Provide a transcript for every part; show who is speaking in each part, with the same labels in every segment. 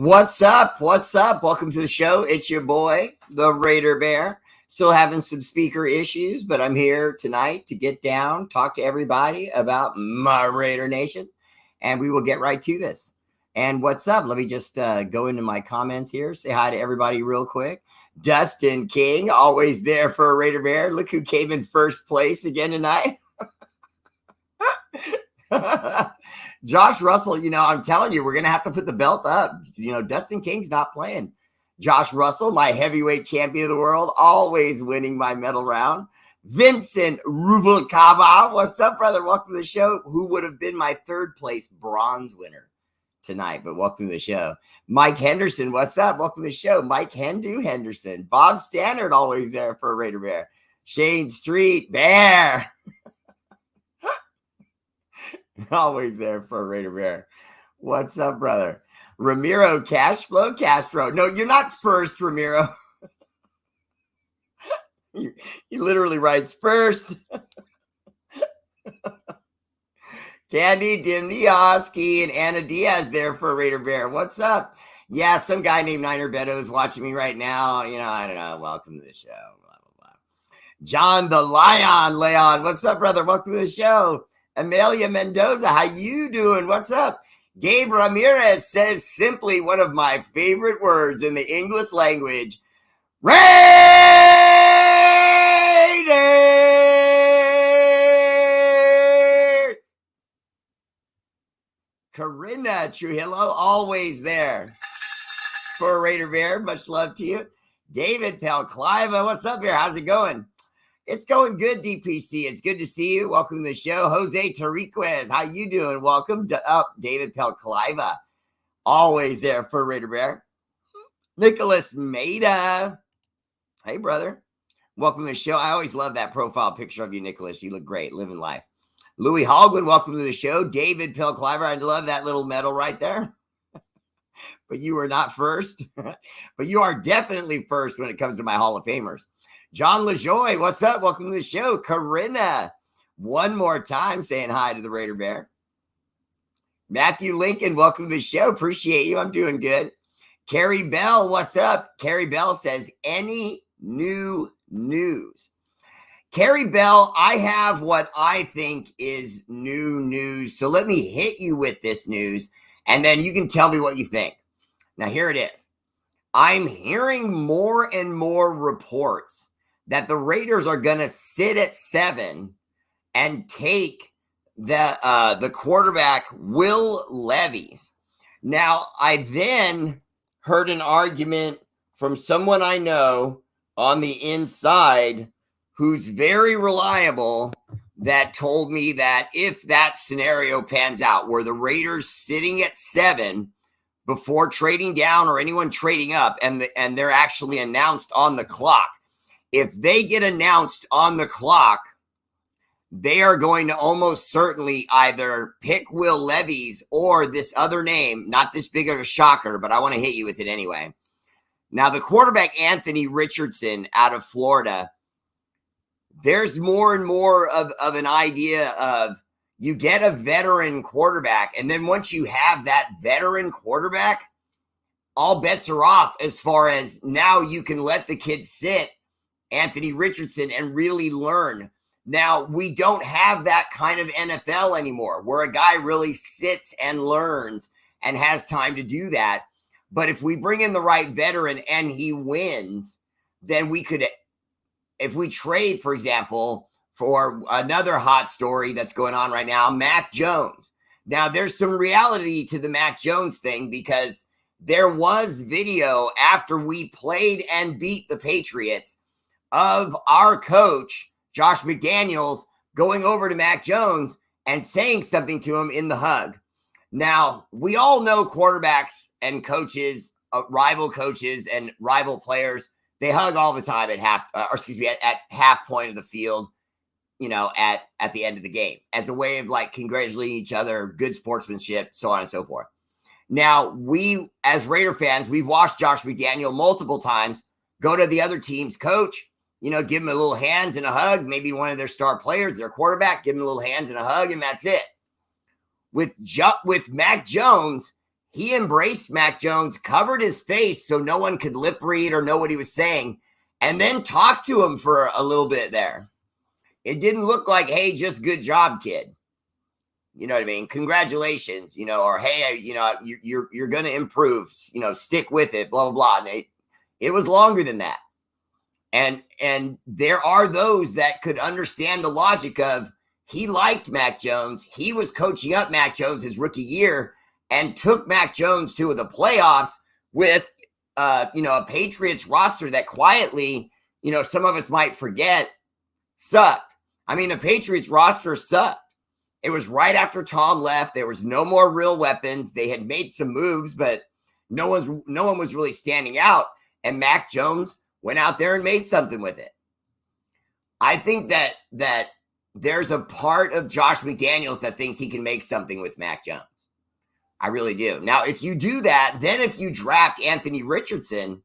Speaker 1: What's up? What's up? Welcome to the show. It's your boy, the Raider Bear. Still having some speaker issues, but I'm here tonight to get down, talk to everybody about my Raider Nation, and we will get right to this. And what's up? Let me just go into my comments here. Say hi to everybody real quick. Dustin King, always there for a Raider Bear. Look who came in first place again tonight. Josh Russell, I'm telling you, we're going to have to put the belt up. Dustin King's not playing. Josh Russell, my heavyweight champion of the world, always winning my medal round. Vincent Rubalcaba, what's up, brother? Welcome to the show. Who would have been my third place bronze winner tonight, but welcome to the show. Mike Henderson, what's up? Welcome to the show. Mike Henderson. Bob Stannard, always there for a Raider Bear. Shane Street, Bear. Always there for a Raider Bear. What's up, brother? Ramiro Cashflow Castro. No, you're not first, Ramiro. he literally writes first. Candy Dimnioski and Anna Diaz there for a Raider Bear. What's up? Yeah, some guy named Niner Beto is watching me right now. I don't know. Welcome to the show. Blah, blah, blah. John the Lion, Leon. What's up, brother? Welcome to the show. Amelia Mendoza, how you doing? What's up? Gabe Ramirez says simply one of my favorite words in the English language. Raiders! Corinna Trujillo, always there for a Raider Bear. Much love to you. David Pelcliva, what's up here? How's it going? It's going good, DPC. It's good to see you. Welcome to the show. Jose Tariquez, how you doing? Welcome to David Pelcliva. Always there for Raider Bear. Nicholas Maida. Hey, brother. Welcome to the show. I always love that profile picture of you, Nicholas. You look great. Living life. Louis Hogwood, welcome to the show. David Pelcliva. I love that little medal right there. But you are not first. But you are definitely first when it comes to my Hall of Famers. John LaJoy, what's up? Welcome to the show. Corinna, one more time saying hi to the Raider Bear. Matthew Lincoln, welcome to the show. Appreciate you. I'm doing good. Carrie Bell, what's up? Carrie Bell says, any new news? Carrie Bell, I have what I think is new news. So let me hit you with this news, and then you can tell me what you think. Now, here it is. I'm hearing more and more reports that the Raiders are going to sit at 7 and take the quarterback Will Levis. Now, I then heard an argument from someone I know on the inside who's very reliable that told me that if that scenario pans out where the Raiders sitting at 7 before trading down or anyone trading up and they're actually announced on the clock, if they get announced on the clock, they are going to almost certainly either pick Will Levis or this other name, not this big of a shocker, but I want to hit you with it anyway. Now, the quarterback, Anthony Richardson out of Florida, there's more and more of an idea of you get a veteran quarterback, and then once you have that veteran quarterback, all bets are off as far as now you can let the kid sit, Anthony Richardson, and really learn. Now, we don't have that kind of NFL anymore where a guy really sits and learns and has time to do that. But if we bring in the right veteran and he wins, then we could, if we trade, for example, for another hot story that's going on right now, Mac Jones. Now, there's some reality to the Mac Jones thing because there was video after we played and beat the Patriots of our coach, Josh McDaniels, going over to Mac Jones and saying something to him in the hug. Now, we all know quarterbacks and coaches, rival coaches and rival players, they hug all the time at half point of the field, at the end of the game as a way of like congratulating each other, good sportsmanship, so on and so forth. Now, we as Raider fans, we've watched Josh McDaniel multiple times go to the other team's coach, give him a little hands and a hug, maybe one of their star players, their quarterback, give him a little hands and a hug, and that's it. With Mac Jones, he embraced Mac Jones, covered his face so no one could lip read or know what he was saying, and then talked to him for a little bit there. It didn't look like, hey, just good job, kid. You know what I mean? Congratulations, or hey, you're going to improve, stick with it, blah, blah, blah. And it was longer than that. And there are those that could understand the logic of he liked Mac Jones. He was coaching up Mac Jones his rookie year and took Mac Jones to the playoffs with, a Patriots roster that quietly, some of us might forget, sucked. I mean, the Patriots roster sucked. It was right after Tom left. There was no more real weapons. They had made some moves, but no one was really standing out. And Mac Jones went out there and made something with it. I think that there's a part of Josh McDaniels that thinks he can make something with Mac Jones. I really do. Now, if you do that, then if you draft Anthony Richardson,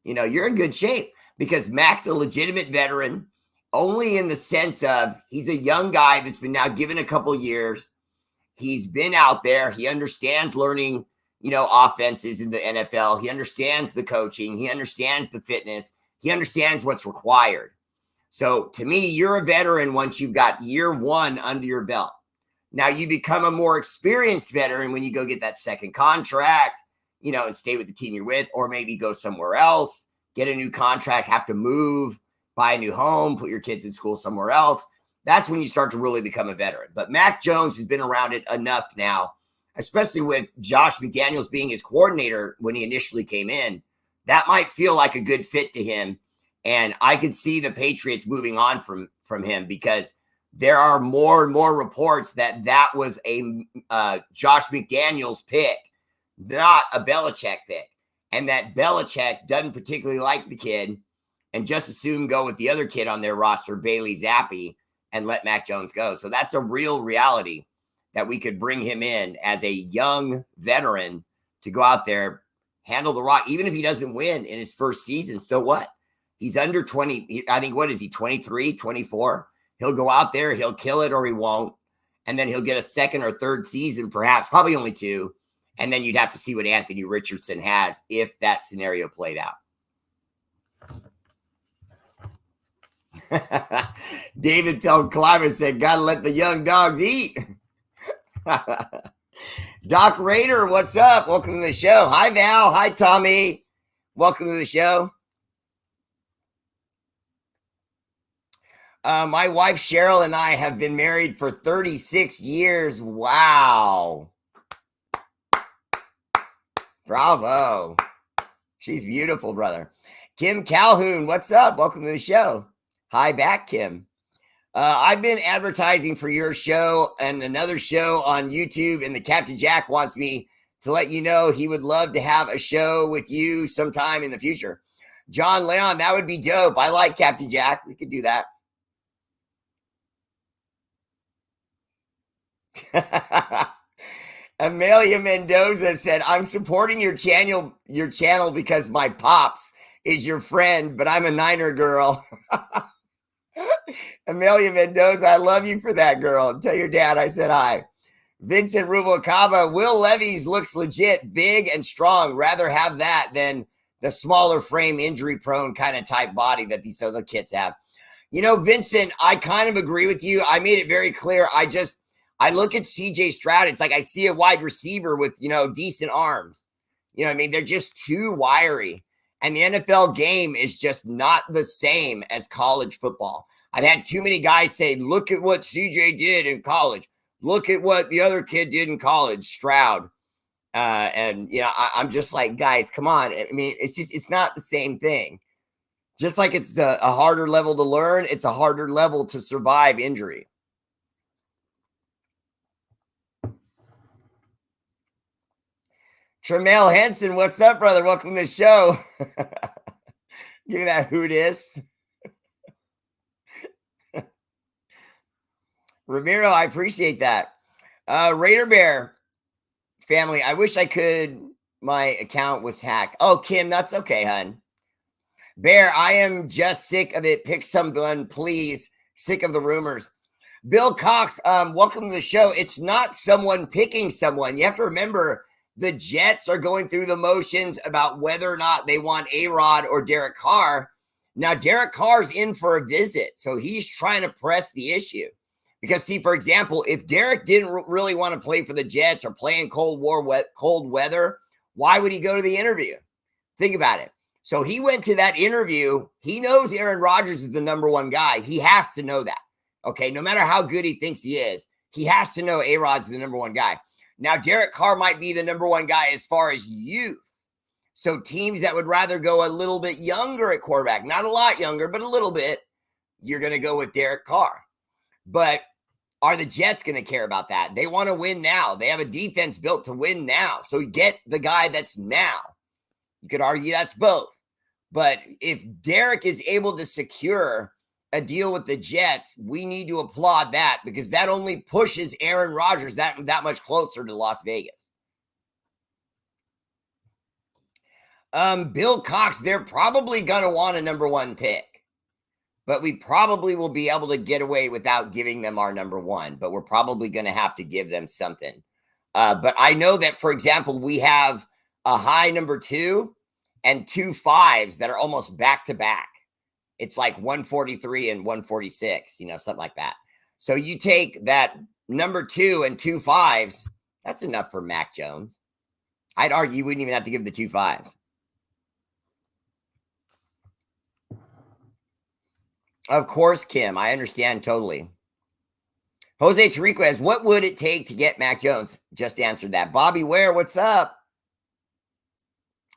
Speaker 1: you're in good shape because Mac's a legitimate veteran, only in the sense of he's a young guy that's been now given a couple years. He's been out there. He understands learning, offenses in the NFL. He understands the coaching. He understands the fitness. He understands what's required. So to me, you're a veteran once you've got year one under your belt. Now you become a more experienced veteran when you go get that second contract, and stay with the team you're with, or maybe go somewhere else, get a new contract, have to move, buy a new home, put your kids in school somewhere else. That's when you start to really become a veteran. But Mac Jones has been around it enough now, especially with Josh McDaniels being his coordinator when he initially came in. That might feel like a good fit to him. And I could see the Patriots moving on from him because there are more and more reports that was a Josh McDaniels pick, not a Belichick pick. And that Belichick doesn't particularly like the kid and just as soon go with the other kid on their roster, Bailey Zappi, and let Mac Jones go. So that's a real reality that we could bring him in as a young veteran to go out there, handle the rock, even if he doesn't win in his first season. So what? He's under 20. I think, what is he, 23, 24? He'll go out there, he'll kill it or he won't. And then he'll get a second or third season, perhaps, probably only two. And then you'd have to see what Anthony Richardson has if that scenario played out. David Pelcliver said, gotta let the young dogs eat. Doc Raider, what's up? Welcome to the show. Hi, Val. Hi, Tommy. Welcome to the show. My wife, Cheryl, and I have been married for 36 years. Wow. Bravo. She's beautiful, brother. Kim Calhoun, what's up? Welcome to the show. Hi back, Kim. I've been advertising for your show and another show on YouTube, and the Captain Jack wants me to let you know he would love to have a show with you sometime in the future. John Leon, that would be dope. I like Captain Jack. We could do that. Amelia Mendoza said, I'm supporting your channel because my pops is your friend, but I'm a Niner girl. Amelia Mendoza, I love you for that, girl. Tell your dad I said hi. Vincent Rubalcaba, Will Levis looks legit, big and strong. Rather have that than the smaller frame, injury-prone kind of type body that these other kids have. Vincent, I kind of agree with you. I made it very clear. I look at CJ Stroud. It's like I see a wide receiver with, decent arms. You know what I mean? They're just too wiry. And the NFL game is just not the same as college football. I've had too many guys say, look at what CJ did in college. Look at what the other kid did in college, Stroud. I'm just like, guys, come on. I mean, it's not the same thing. Just like it's a harder level to learn, it's a harder level to survive injury. Tremel Henson, what's up, brother? Welcome to the show. Give me that who dis. Ramiro, I appreciate that. Raider Bear family, I wish I could. My account was hacked. Oh, Kim, that's okay, hun. Bear, I am just sick of it. Pick someone, please. Sick of the rumors. Bill Cox, welcome to the show. It's not someone picking someone. You have to remember, the Jets are going through the motions about whether or not they want A-Rod or Derek Carr. Now, Derek Carr's in for a visit, so he's trying to press the issue. Because, see, for example, if Derek didn't really want to play for the Jets or play in cold weather, why would he go to the interview? Think about it. So he went to that interview. He knows Aaron Rodgers is the number one guy. He has to know that. Okay, no matter how good he thinks he is, he has to know A-Rod's the number one guy. Now, Derek Carr might be the number one guy as far as youth. So teams that would rather go a little bit younger at quarterback, not a lot younger, but a little bit, you're going to go with Derek Carr. But are the Jets going to care about that? They want to win now. They have a defense built to win now. So get the guy that's now. You could argue that's both. But if Derek is able to secure a deal with the Jets, we need to applaud that because that only pushes Aaron Rodgers that much closer to Las Vegas. Bill Cox, they're probably going to want a number one pick. But we probably will be able to get away without giving them our number one. But we're probably going to have to give them something. But I know that, for example, we have a high number 2 and 2 5s that are almost back to back. It's like 143 and 146, something like that. So you take that number 2 and 2 5s, that's enough for Mac Jones. I'd argue you wouldn't even have to give the 2 5s. Of course, Kim. I understand totally. Jose Tariquez, what would it take to get Mac Jones? Just answered that. Bobby Ware, what's up?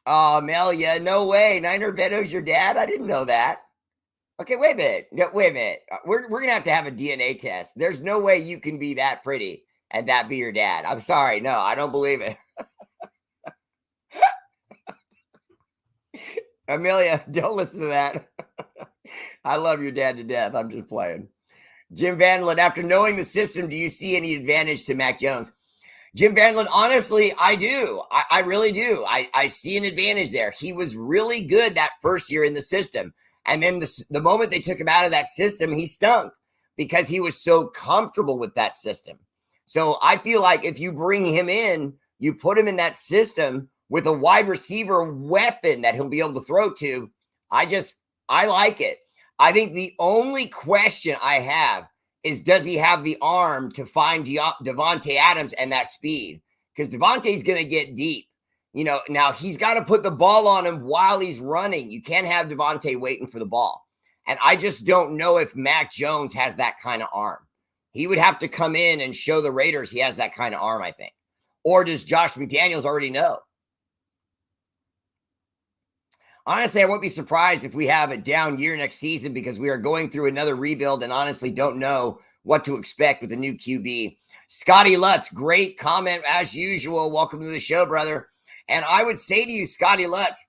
Speaker 1: Oh, Melia, no way. Niner Beto's your dad? I didn't know that. Okay, wait a minute. No, wait a minute. We're going to have a DNA test. There's no way you can be that pretty and that be your dad. I'm sorry. No, I don't believe it. Amelia, don't listen to that. I love your dad to death. I'm just playing. Jim Vandeland, after knowing the system, do you see any advantage to Mac Jones? Jim Vandeland, honestly, I do. I really do. I see an advantage there. He was really good that first year in the system. And then the moment they took him out of that system, he stunk because he was so comfortable with that system. So I feel like if you bring him in, you put him in that system with a wide receiver weapon that he'll be able to throw to. I like it. I think the only question I have is, does he have the arm to find Devontae Adams and that speed? Because Devontae's going to get deep. Now he's got to put the ball on him while he's running. You can't have Devontae waiting for the ball. And I just don't know if Mac Jones has that kind of arm. He would have to come in and show the Raiders he has that kind of arm, I think. Or does Josh McDaniels already know? Honestly, I won't be surprised if we have a down year next season because we are going through another rebuild and honestly don't know what to expect with the new QB. Scotty Lutz, great comment as usual. Welcome to the show, brother. And I would say to you, Scotty Lutz,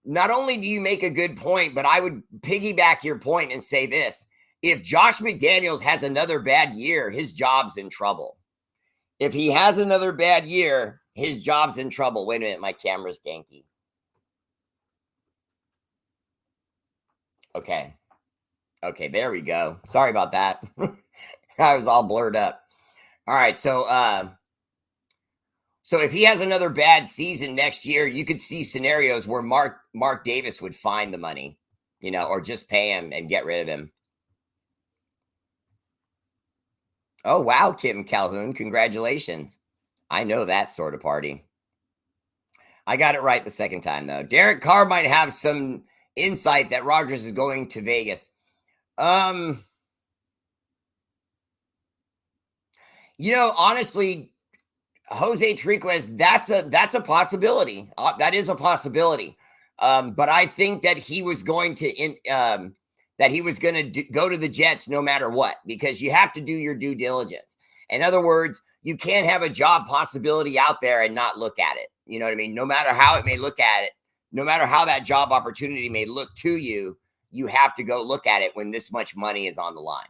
Speaker 1: not only do you make a good point, but I would piggyback your point and say this. If Josh McDaniels has another bad year, his job's in trouble. If he has another bad year, his job's in trouble. Wait a minute, my camera's ganky. Okay, there we go. Sorry about that. I was all blurred up. All right, so if he has another bad season next year, you could see scenarios where Mark Davis would find the money, or just pay him and get rid of him. Oh, wow, Kim Calhoun. Congratulations. I know that sort of party. I got it right the second time, though. Derek Carr might have some insight that Rodgers is going to Vegas. Honestly, Jose Tariquez, that's a possibility. That is a possibility. But I think that he was going to go to the Jets no matter what, because you have to do your due diligence. In other words, you can't have a job possibility out there and not look at it. You know what I mean? No matter how it may look at it, no matter how that job opportunity may look to you, you have to go look at it when this much money is on the line.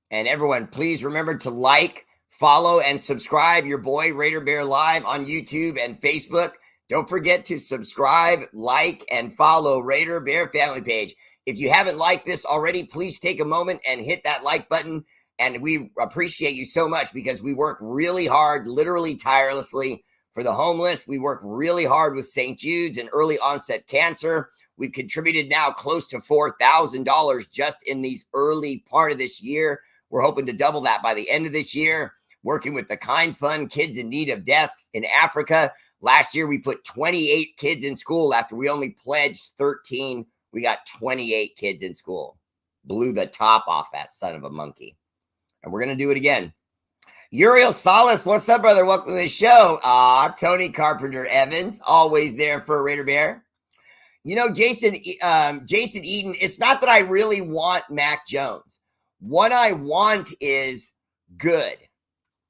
Speaker 1: And everyone, please remember to like, follow, and subscribe your boy Raider Bear Live on YouTube and Facebook. Don't forget to subscribe, like, and follow Raider Bear family page. If you haven't liked this already, please take a moment and hit that like button And we appreciate you so much because we work really hard, literally tirelessly for the homeless. We work really hard with St. Jude's and early onset cancer. We've contributed now close to $4,000 just in these early part of this year. We're hoping to double that by the end of this year, working with the Kind Fund, Kids in Need of Desks in Africa. Last year, we put 28 kids in school after we only pledged 13. We got 28 kids in school. Blew the top off that son of a monkey. And we're going to do it again. Uriel Salas, what's up, brother? Welcome to the show. Tony Carpenter Evans, always there for Raider Bear. You know, Jason Eaton, it's not that I really want Mac Jones. What I want is good.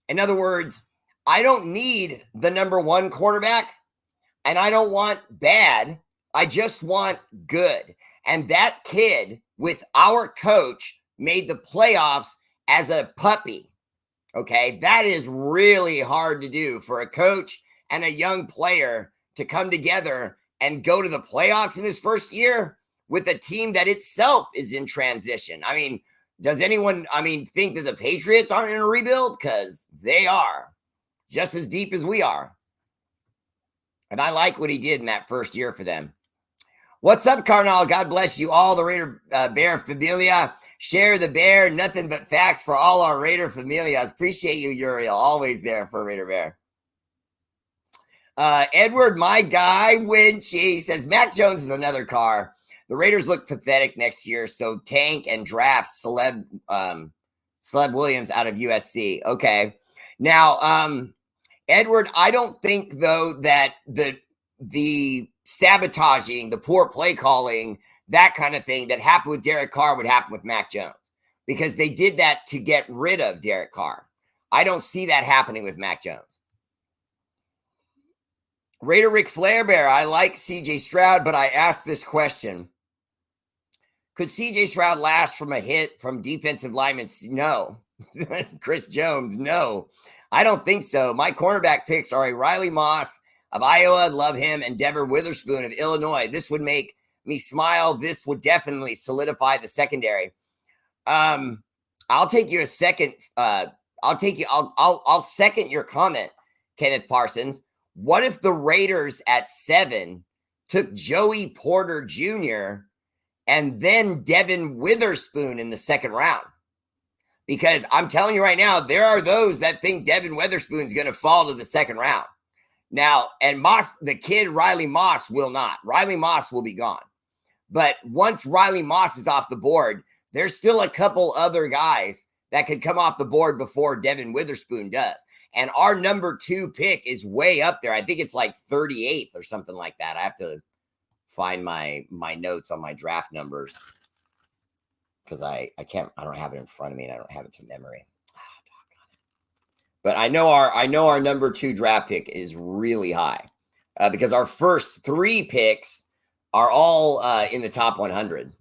Speaker 1: In other words, I don't need the number one quarterback, and I don't want bad. I just want good. And that kid with our coach made the playoffs as a puppy. Okay, that is really hard to do for a coach and a young player to come together and go to the playoffs in his first year with a team that itself is in transition. I mean, does anyone, think that the Patriots aren't in a rebuild? Because they are just as deep as we are. And I like what he did in that first year for them. What's up, Cardinal? God bless you all, the Raider Bear familia. Share the bear, nothing but facts for all our Raider familias. Appreciate you, Uriel. Always there for Raider Bear. Edward, my guy, Winchy, says Mac Jones is another car. The Raiders look pathetic next year, so tank and draft Celeb Williams out of USC. Okay. Now, Edward, I don't think, though, that the sabotaging, the poor play calling, that kind of thing that happened with Derek Carr would happen with Mac Jones, because they did that to get rid of Derek Carr. I don't see that happening with Mac Jones. Raider Rick Flair Bear, I like CJ Stroud, but I asked this question. Could CJ Stroud last from a hit from defensive linemen? No. Chris Jones, no. I don't think so. My cornerback picks are a Riley Moss of Iowa, love him, and Dever Witherspoon of Illinois. This would make me smile. This would definitely solidify the secondary. I'll take you a second. I'll second your comment, Kenneth Parsons. What if the Raiders at 7 took Joey Porter Jr. and then Devin Witherspoon in the second round? Because I'm telling you right now, there are those that think Devin Witherspoon's going to fall to the second round. Now, and Moss, the kid Riley Moss, will not. Riley Moss will be gone. But once Riley Moss is off the board, there's still a couple other guys that could come off the board before Devin Witherspoon does. And our number 2 pick is way up there. I think it's like 38th or something like that. I have to find my notes on my draft numbers because I don't have it in front of me and I don't have it to memory. But I know our number 2 draft pick is really high because our first 3 picks are all in the top 100.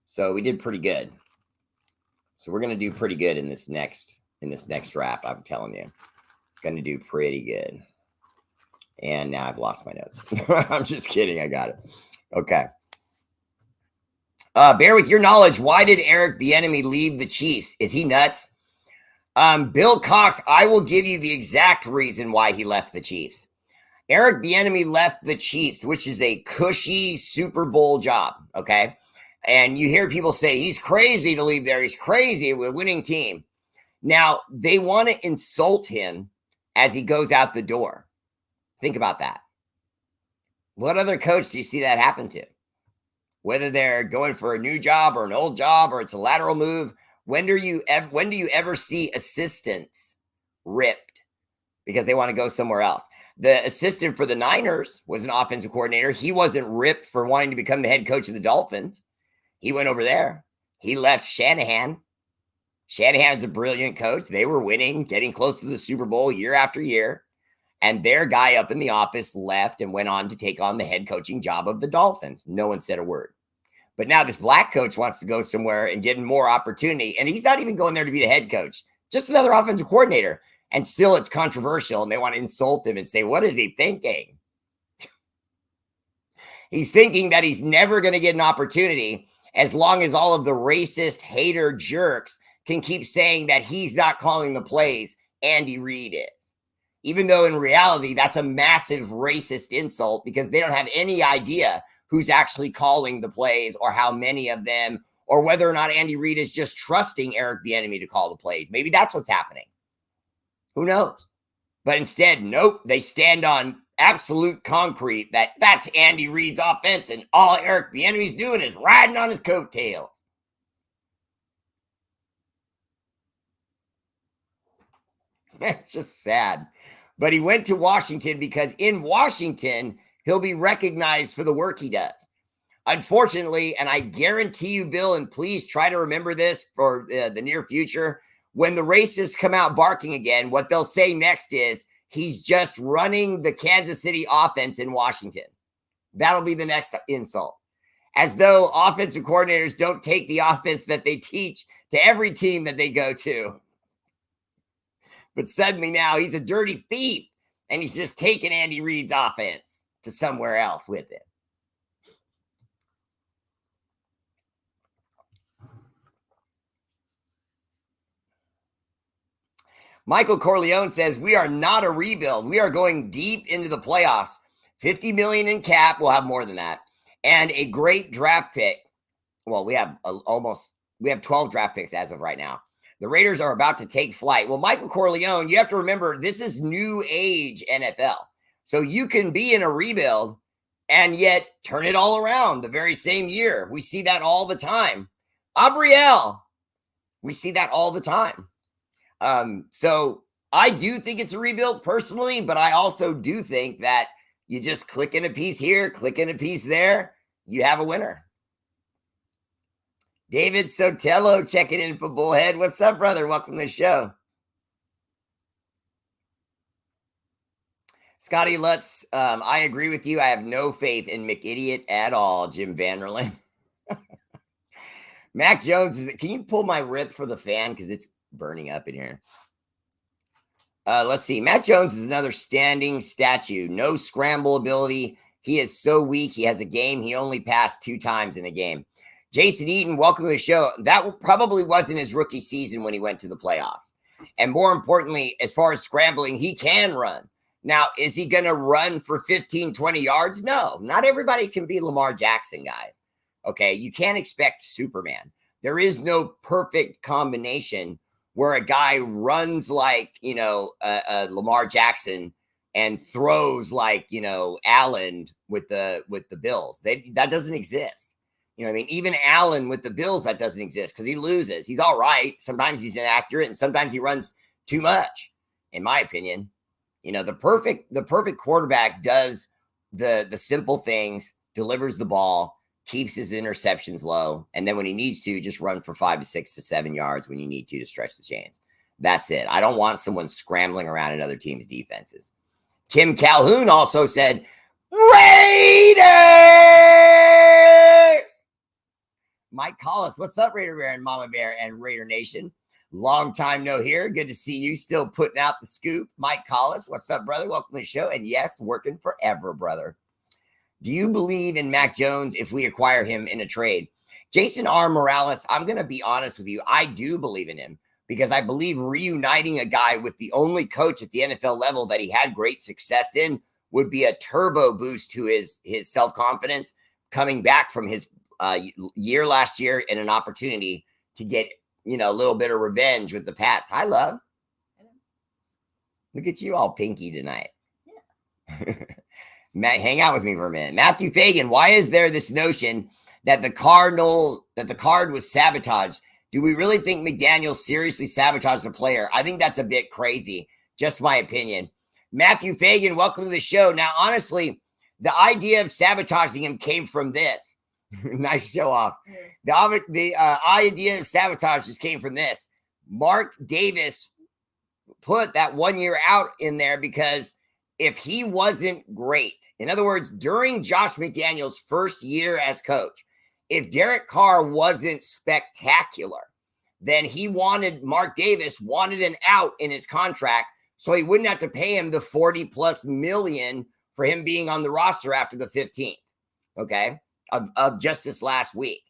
Speaker 1: So we did pretty good. So we're going to do pretty good in this next draft. I'm telling you, going to do pretty good. And now I've lost my notes. I'm just kidding. I got it. Okay. Bear with your knowledge. Why did Eric Bieniemy leave the Chiefs? Is he nuts? Bill Cox, I will give you the exact reason why he left the Chiefs. Eric Bieniemy left the Chiefs, which is a cushy Super Bowl job, okay? And you hear people say, he's crazy to leave there. He's crazy with a winning team. Now, they want to insult him as he goes out the door. Think about that. What other coach do you see that happen to? Whether they're going for a new job or an old job or it's a lateral move, when do you ever see assistants ripped because they want to go somewhere else? The assistant for the Niners was an offensive coordinator. He wasn't ripped for wanting to become the head coach of the Dolphins. He went over there. He left Shanahan. Shanahan's a brilliant coach. They were winning, getting close to the Super Bowl year after year. And their guy up in the office left and went on to take on the head coaching job of the Dolphins. No one said a word. But now this black coach wants to go somewhere and get more opportunity. And he's not even going there to be the head coach, just another offensive coordinator. And still it's controversial. And they want to insult him and say, what is he thinking? He's thinking that he's never going to get an opportunity as long as all of the racist hater jerks can keep saying that he's not calling the plays, Andy Reid is. Even though in reality, that's a massive racist insult because they don't have any idea who's actually calling the plays or how many of them, or whether or not Andy Reid is just trusting Eric Bieniemy to call the plays. Maybe that's what's happening. Who knows? But instead, nope, they stand on absolute concrete that that's Andy Reid's offense and all Eric Bieniemy's doing is riding on his coattails. It's just sad. But he went to Washington because in Washington, he'll be recognized for the work he does. Unfortunately, and I guarantee you, Bill, and please try to remember this for the near future, when the racists come out barking again, what they'll say next is he's just running the Kansas City offense in Washington. That'll be the next insult. As though offensive coordinators don't take the offense that they teach to every team that they go to. But suddenly now he's a dirty thief and he's just taking Andy Reid's offense to somewhere else with it. Michael Corleone says, we are not a rebuild. We are going deep into the playoffs. $50 million in cap. We'll have more than that. And a great draft pick. Well, we have 12 draft picks as of right now. The Raiders are about to take flight. Well, Michael Corleone, you have to remember, this is new age NFL. So you can be in a rebuild and yet turn it all around the very same year. We see that all the time. Abrielle, we see that all the time. So I do think it's a rebuild personally, but I also do think that you just click in a piece here, click in a piece there, you have a winner. David Sotelo checking in for Bullhead. What's up, brother? Welcome to the show. Scotty Lutz, I agree with you. I have no faith in McIdiot at all, Jim Vanderlyn. Mac Jones, can you pull my rip for the fan? Because it's burning up in here. Let's see. Mac Jones is another standing statue. No scramble ability. He is so weak. He has a game. He only passed 2 times in a game. Jason Eaton, welcome to the show. That probably wasn't his rookie season when he went to the playoffs. And more importantly, as far as scrambling, he can run. Now, is he going to run for 15, 20 yards? No, not everybody can be Lamar Jackson, guys. Okay, you can't expect Superman. There is no perfect combination where a guy runs like, Lamar Jackson and throws like, Allen with the Bills. That doesn't exist. You know what I mean? Even Allen with the Bills, that doesn't exist because he loses. He's all right. Sometimes he's inaccurate and sometimes he runs too much, in my opinion. The perfect quarterback does the simple things, delivers the ball, keeps his interceptions low, and then when he needs to, just run for 5 to 6 to 7 yards when you need to stretch the chains. That's it. I don't want someone scrambling around in other teams' defenses. Kim Calhoun also said, Raiders! Mike Collis, what's up, Raider Bear and Mama Bear and Raider Nation? Long time no here. Good to see you still putting out the scoop. Mike Collis, what's up, brother? Welcome to the show. And yes, working forever, brother. Do you believe in Mac Jones if we acquire him in a trade? Jason R. Morales, I'm going to be honest with you. I do believe in him because I believe reuniting a guy with the only coach at the NFL level that he had great success in would be a turbo boost to his self-confidence coming back from his year last year and an opportunity to get, a little bit of revenge with the Pats. Hi, love. Look at you all pinky tonight. Yeah. Matt, hang out with me for a minute. Matthew Fagan, why is there this notion that the card was sabotaged? Do we really think McDaniel seriously sabotaged the player? I think that's a bit crazy. Just my opinion. Matthew Fagan, welcome to the show. Now, honestly, the idea of sabotaging him came from this. Nice show off. The idea of sabotage just came from this. Mark Davis put that 1 year out in there because if he wasn't great, in other words, during Josh McDaniels' first year as coach, if Derek Carr wasn't spectacular, then Mark Davis wanted an out in his contract so he wouldn't have to pay him the 40+ million for him being on the roster after the 15th. Okay. Of just this last week.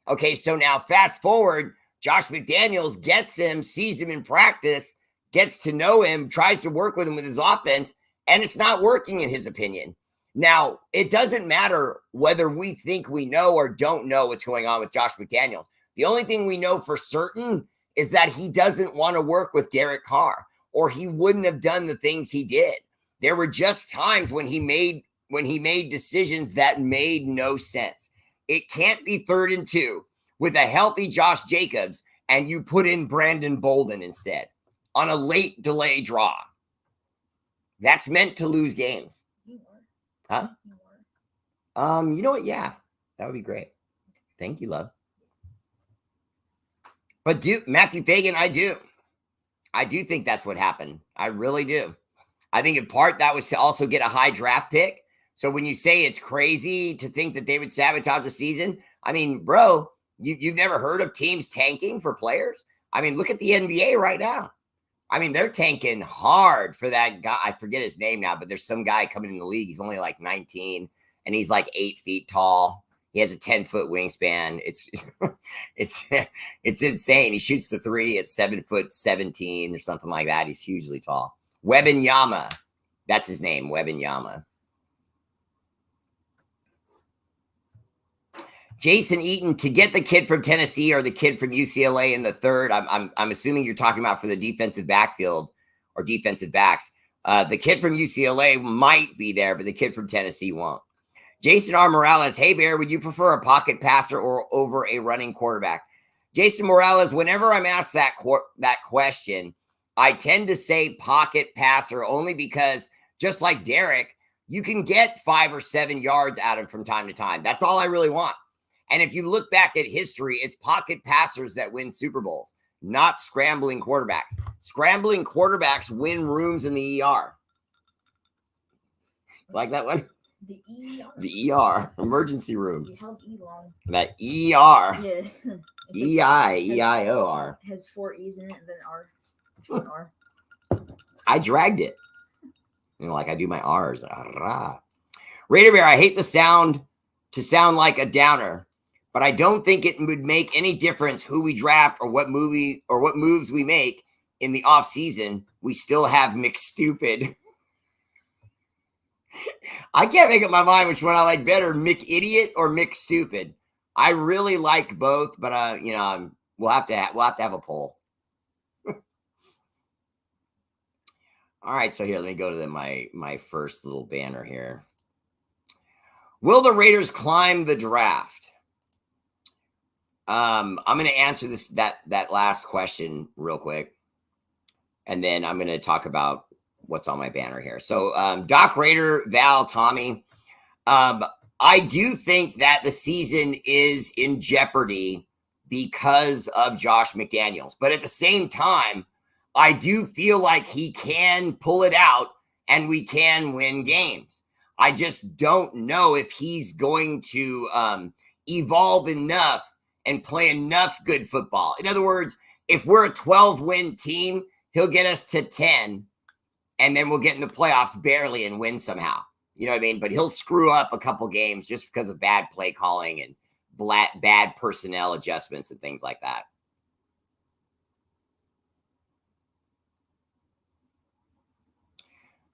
Speaker 1: Okay, so now fast forward, Josh McDaniels gets him, sees him in practice, gets to know him, tries to work with him with his offense, and it's not working in his opinion. Now, it doesn't matter whether we think we know or don't know what's going on with Josh McDaniels. The only thing we know for certain is that he doesn't want to work with Derek Carr, or he wouldn't have done the things he did. There were just times when he made decisions that made no sense. It can't be 3rd and 2 with a healthy Josh Jacobs and you put in Brandon Bolden instead on a late delay draw. That's meant to lose games. Huh? You know what? Yeah, that would be great. Thank you, love. But Matthew Fagan, I do think that's what happened. I really do. I think in part that was to also get a high draft pick. So when you say it's crazy to think that they would sabotage the season, I mean, bro, you've never heard of teams tanking for players? I mean, look at the NBA right now. I mean, they're tanking hard for that guy. I forget his name now, but there's some guy coming in the league. He's only like 19 and he's like 8 feet tall. He has a 10-foot wingspan. It's insane. He shoots the three at 7'17" or something like that. He's hugely tall. Wembanyama. That's his name, Wembanyama. Jason Eaton, to get the kid from Tennessee or the kid from UCLA in the 3rd, I'm assuming you're talking about for the defensive backfield or defensive backs. The kid from UCLA might be there, but the kid from Tennessee won't. Jason R. Morales, hey, Bear, would you prefer a pocket passer or over a running quarterback? Jason Morales, whenever I'm asked that question, I tend to say pocket passer only because just like Derek, you can get 5 or 7 yards out of him from time to time. That's all I really want. And if you look back at history, it's pocket passers that win Super Bowls, not scrambling quarterbacks. Scrambling quarterbacks win rooms in the ER. Like that one?
Speaker 2: The ER.
Speaker 1: The ER, emergency room.
Speaker 2: You held E long.
Speaker 1: That ER.
Speaker 2: Yeah.
Speaker 1: E-I-E-I-O-R.
Speaker 2: Has 4 E's in it and then R. One R.
Speaker 1: I dragged it. You know, like I do my R's. Raider Bear, I hate the sound to sound like a downer, but I don't think it would make any difference who we draft or what moves we make in the off season. We still have McStupid. I can't make up my mind which one I like better, McIdiot or McStupid. I really like both, but we'll have to have a poll. All right, so here, let me go to my first little banner here. Will the Raiders climb the draft? I'm going to answer that last question real quick, and then I'm going to talk about what's on my banner here. So, Doc Raider, Val, Tommy, I do think that the season is in jeopardy because of Josh McDaniels, but at the same time, I do feel like he can pull it out and we can win games. I just don't know if he's going to evolve enough and play enough good football. In other words, if we're a 12-win team, he'll get us to 10, and then we'll get in the playoffs barely and win somehow. You know what I mean? But he'll screw up a couple games just because of bad play calling and bad personnel adjustments and things like that.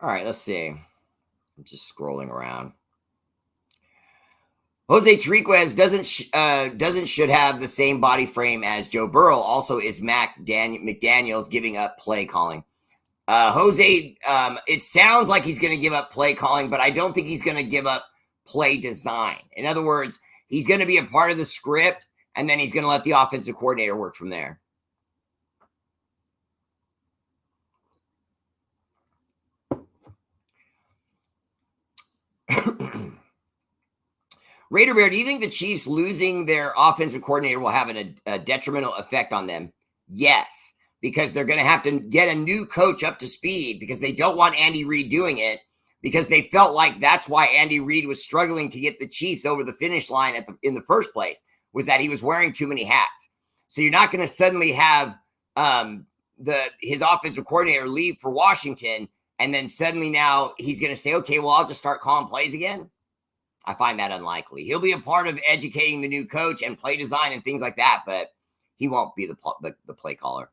Speaker 1: All right, let's see. I'm just scrolling around. Jose Triquez doesn't should have the same body frame as Joe Burrow. Also, is McDaniels giving up play calling? Jose, it sounds like he's going to give up play calling, but I don't think he's going to give up play design. In other words, he's going to be a part of the script, and then he's going to let the offensive coordinator work from there. Raider Bear, do you think the Chiefs losing their offensive coordinator will have a detrimental effect on them? Yes, because they're going to have to get a new coach up to speed because they don't want Andy Reid doing it, because they felt like that's why Andy Reid was struggling to get the Chiefs over the finish line in the first place, was that he was wearing too many hats. So you're not going to suddenly have his offensive coordinator leave for Washington, and then suddenly now he's going to say, okay, well, I'll just start calling plays again. I find that unlikely. He'll be a part of educating the new coach and play design and things like that, but He won't be the play caller.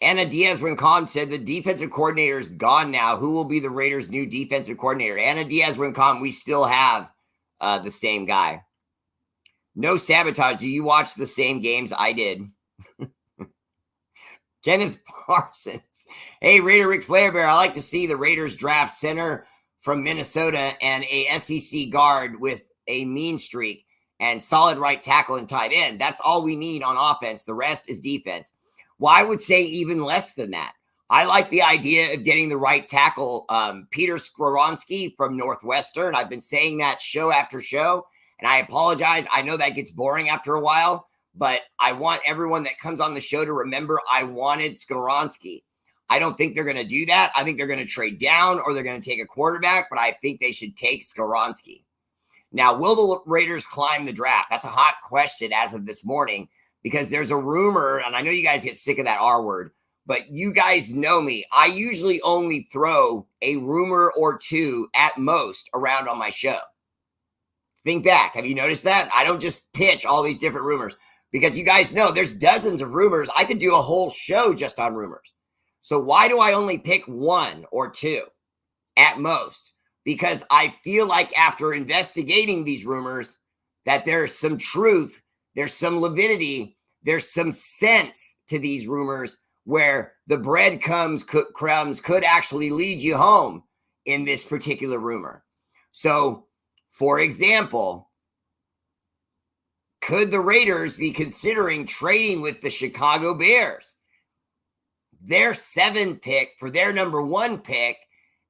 Speaker 1: Anna Diaz-Rincon said the defensive coordinator is gone now. Who will be the Raiders' new defensive coordinator? Anna Diaz-Rincon, we still have the same guy. No sabotage. Do you watch the same games I did? Kenneth Parsons. Hey, Raider Rick Flairbear, I like to see the Raiders draft center from Minnesota and a SEC guard with a mean streak and solid right tackle and tight end. That's all we need on offense. The rest is defense. Well, I would say even less than that. I like the idea of getting the right tackle, Peter Skoronski from Northwestern. I've been saying that show after show, and I apologize. I know that gets boring after a while, but I want everyone that comes on the show to remember I wanted Skoronski. I don't think they're going to do that. I think they're going to trade down or they're going to take a quarterback, but I think they should take Skoronski. Now, will the Raiders climb the draft? That's a hot question as of this morning because there's a rumor, and I know you guys get sick of that R word, but you guys know me. I usually only throw a rumor or two at most around on my show. Think back. Have you noticed that? I don't just pitch all these different rumors because you guys know there's dozens of rumors. I could do a whole show just on rumors. So why do I only pick one or two at most? Because I feel like after investigating these rumors that there's some truth, there's some validity, there's some sense to these rumors where the breadcrumbs could actually lead you home in this particular rumor. So, for example, could the Raiders be considering trading with the Chicago Bears? Their 7th pick for their number 1 pick,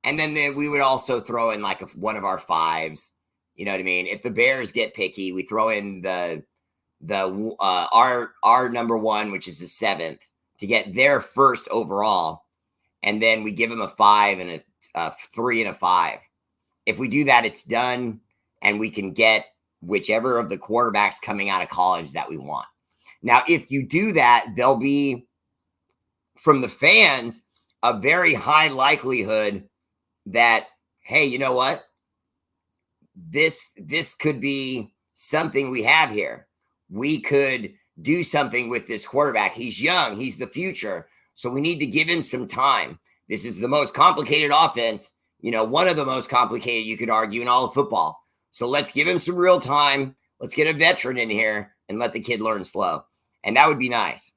Speaker 1: and then we would also throw in like one of our 5s. You know what I mean? If the Bears get picky, we throw in our number 1, which is the 7th, to get their 1st overall, and then we give them a 5 and a 3 and a 5. If we do that, it's done, and we can get whichever of the quarterbacks coming out of college that we want. Now, if you do that, there'll be, from the fans, a very high likelihood that, hey, you know what? This could be something we have here. We could do something with this quarterback. He's young. He's the future. So we need to give him some time. This is the most complicated offense, one of the most complicated, you could argue, in all of football. So let's give him some real time. Let's get a veteran in here and let the kid learn slow. And that would be nice.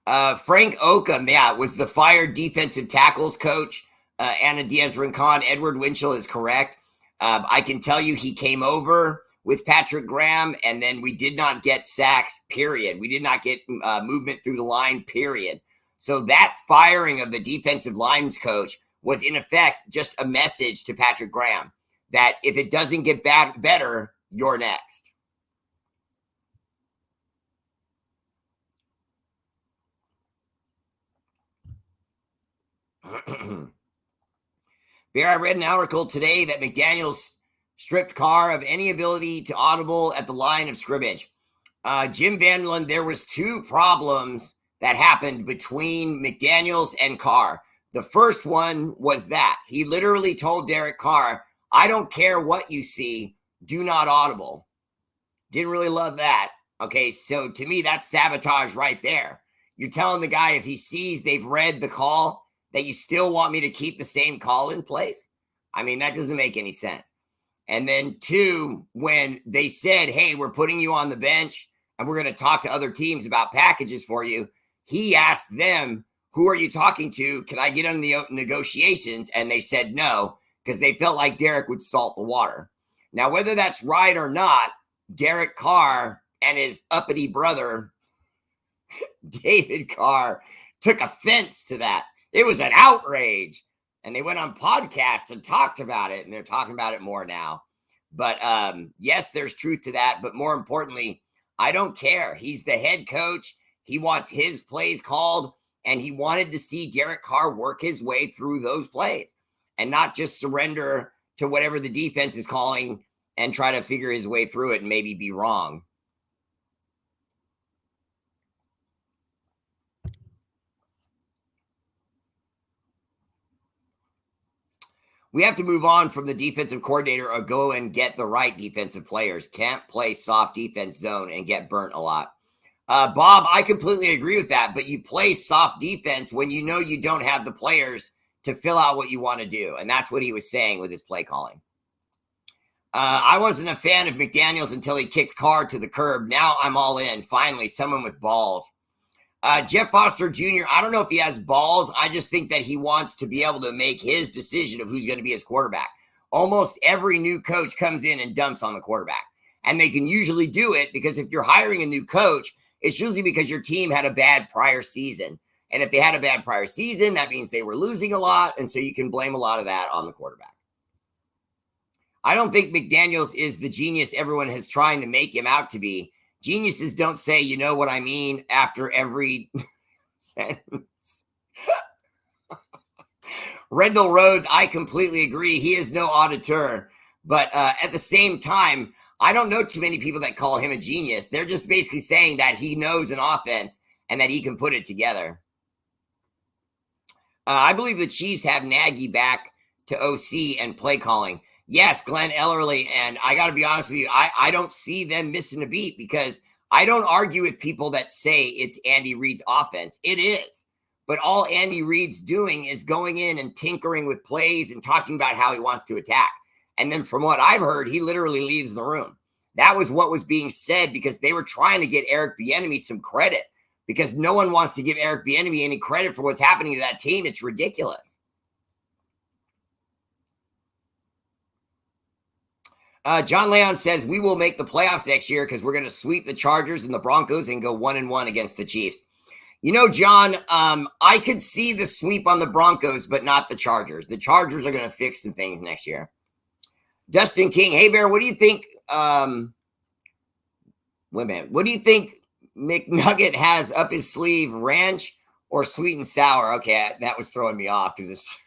Speaker 1: Frank Oakham, was the fired defensive tackles coach. Anna Diaz-Rincon. Edward Winchell is correct. I can tell you he came over with Patrick Graham, and then we did not get sacks, period. We did not get movement through the line, period. So that firing of the defensive lines coach was, in effect, just a message to Patrick Graham that if it doesn't get better, you're next. Bear, I read an article today that McDaniels stripped Carr of any ability to audible at the line of scrimmage. Jim Vandeland, there was 2 problems that happened between McDaniels and Carr. The first one was that he literally told Derek Carr, I don't care what you see, do not audible. Didn't really love that. Okay, so to me, that's sabotage right there. You're telling the guy if he sees they've read the call that you still want me to keep the same call in place? I mean, that doesn't make any sense. And then 2, when they said, hey, we're putting you on the bench and we're going to talk to other teams about packages for you, he asked them, who are you talking to? Can I get on the negotiations? And they said no, because they felt like Derek would salt the water. Now, whether that's right or not, Derek Carr and his uppity brother, David Carr, took offense to that. It was an outrage. And they went on podcasts and talked about it, and they're talking about it more now. But yes, there's truth to that. But more importantly, I don't care. He's the head coach. He wants his plays called, and he wanted to see Derek Carr work his way through those plays and not just surrender to whatever the defense is calling and try to figure his way through it and maybe be wrong. We have to move on from the defensive coordinator or go and get the right defensive players. Can't play soft defense zone and get burnt a lot. Bob, I completely agree with that, but you play soft defense when you know you don't have the players to fill out what you want to do. And that's what he was saying with his play calling. I wasn't a fan of McDaniels until he kicked Carr to the curb. Now I'm all in. Finally, someone with balls. Jeff Foster Jr., I don't know if he has balls. I just think that he wants to be able to make his decision of who's going to be his quarterback. Almost every new coach comes in and dumps on the quarterback. And they can usually do it because if you're hiring a new coach, it's usually because your team had a bad prior season. And if they had a bad prior season, that means they were losing a lot. And so you can blame a lot of that on the quarterback. I don't think McDaniels is the genius everyone is trying to make him out to be. Geniuses don't say, you know what I mean, after every sentence. Rendell Rhodes, I completely agree. He is no auditor. But at the same time, I don't know too many people that call him a genius. They're just basically saying that he knows an offense and that he can put it together. I believe the Chiefs have Nagy back to OC and play calling. Yes, Glenn Ellerly, and I got to be honest with you, I don't see them missing a beat because I don't argue with people that say it's Andy Reid's offense. It is. But all Andy Reid's doing is going in and tinkering with plays and talking about how he wants to attack. And then from what I've heard, he literally leaves the room. That was what was being said because they were trying to get Eric Bieniemy some credit because no one wants to give Eric Bieniemy any credit for what's happening to that team. It's ridiculous. John Leon says, we will make the playoffs next year because we're going to sweep the Chargers and the Broncos and go 1-1 against the Chiefs. You know, John, I could see the sweep on the Broncos, but not the Chargers. The Chargers are going to fix some things next year. Dustin King, hey, Bear, what do you think? Wait a minute. What do you think McNugget has up his sleeve, ranch or sweet and sour? Okay, that was throwing me off because it's...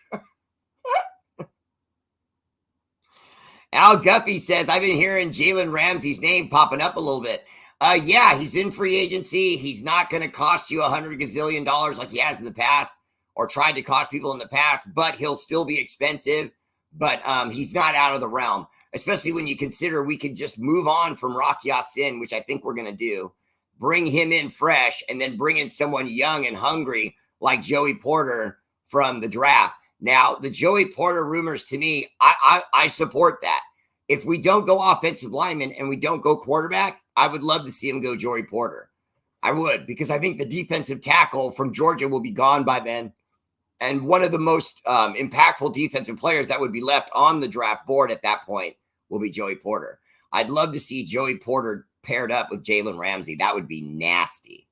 Speaker 1: Al Guffey says, I've been hearing Jalen Ramsey's name popping up a little bit. Yeah, he's in free agency. He's not going to cost you $100 gazillion like he has in the past or tried to cost people in the past, but he'll still be expensive. But he's not out of the realm, especially when you consider we could just move on from Rock Ya-Sin, which I think we're going to do, bring him in fresh, and then bring in someone young and hungry like Joey Porter from the draft. Now, the Joey Porter rumors, to me, I support that. If we don't go offensive lineman and we don't go quarterback, I would love to see him go Joey Porter. I would, because I think the defensive tackle from Georgia will be gone by then. And one of the most impactful defensive players that would be left on the draft board at that point will be Joey Porter. I'd love to see Joey Porter paired up with Jalen Ramsey. That would be nasty.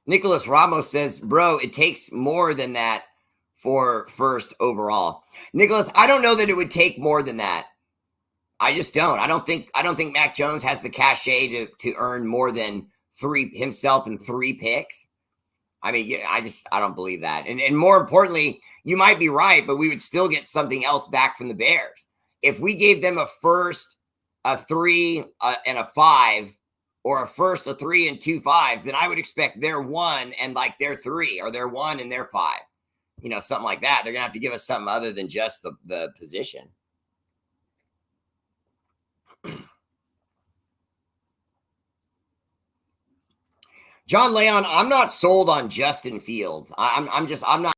Speaker 1: Nicholas Ramos says, bro, it takes more than that for first overall. Nicholas, I don't know that it would take more than that. I just don't. I don't think Mac Jones has the cachet to earn more than himself in 3 picks. I mean, I don't believe that. And more importantly, you might be right, but we would still get something else back from the Bears. If we gave them a first, a 3, and a 5, or a first, a 3, and 2 5s, then I would expect their 1 and like their 3, or their 1 and their 5. You know, something like that. They're going to have to give us something other than just the position. John Leon, I'm not sold on Justin Fields. I'm not